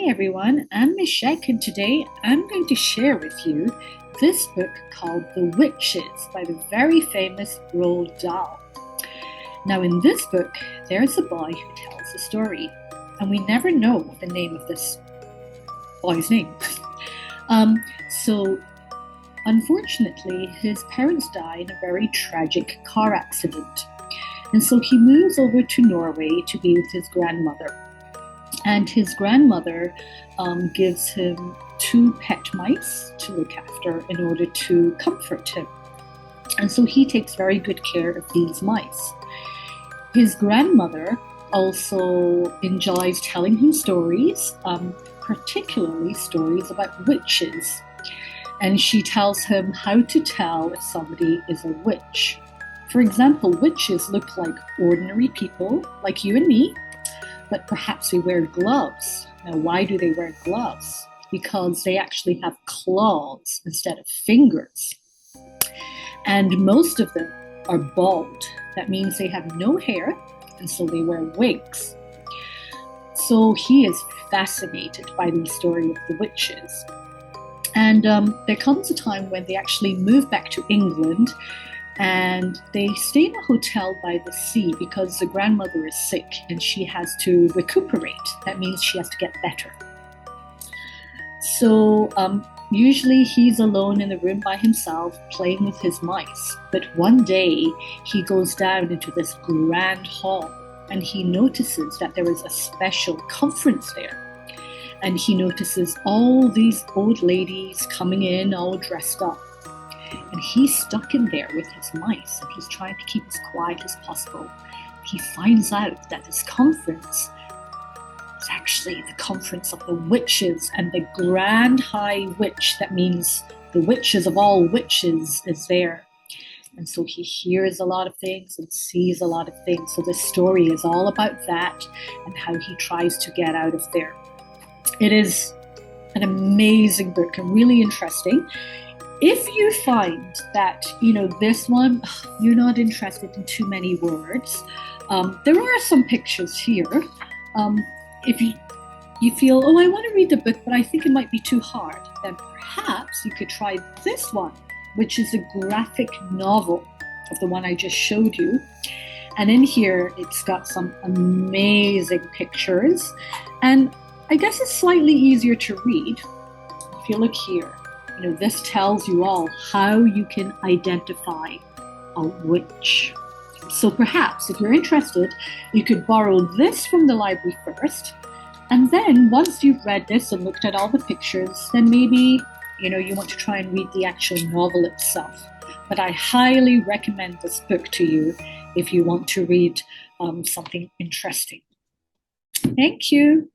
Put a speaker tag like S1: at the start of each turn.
S1: everyone, I'm Miss SHEK, and today I'm going to share with you this book called The Witches by the very famous Roald Dahl. Now, in this book, there's a boy who tells a story, and we never know the name of this boy's name. So, unfortunately, his parents die in a very tragic car accident, and so he moves over to Norway to be with his grandmother. And his grandmother gives him 2 pet mice to look after in order to comfort him. And so he takes very good care of these mice. His grandmother also enjoys telling him stories, particularly stories about witches. And she tells him how to tell if somebody is a witch. For example, witches look like ordinary people, like you and me, but perhaps they wear gloves. Now, why do they wear gloves? Because they actually have claws instead of fingers. And most of them are bald. That means they have no hair, and so they wear wigs. So he is fascinated by the story of the witches. And there comes a time when they actually move back to England, and they stay in a hotel by the sea because the grandmother is sick and she has to recuperate. That means she has to get better. So usually he's alone in the room by himself playing with his mice. But one day he goes down into this grand hall and he notices that there is a special conference there. And he notices all these old ladies coming in all dressed up. And he's stuck in there with his mice, and he's trying to keep as quiet as possible. He finds out that this conference is actually the conference of the witches, and the Grand High Witch, that means the witches of all witches, is there. And so he hears a lot of things and sees a lot of things. So this story is all about that and how he tries to get out of there. It is an amazing book and really interesting. If you find that, this one, you're not interested in too many words, there are some pictures here. If you feel, I want to read the book, but I think it might be too hard, then perhaps you could try this one, which is a graphic novel of the one I just showed you. And in here, it's got some amazing pictures. And I guess it's slightly easier to read. If you look here, this tells you all how you can identify a witch. So perhaps, if you're interested, you could borrow this from the library first, and then once you've read this and looked at all the pictures, then maybe, you want to try and read the actual novel itself. But I highly recommend this book to you if you want to read something interesting. Thank you.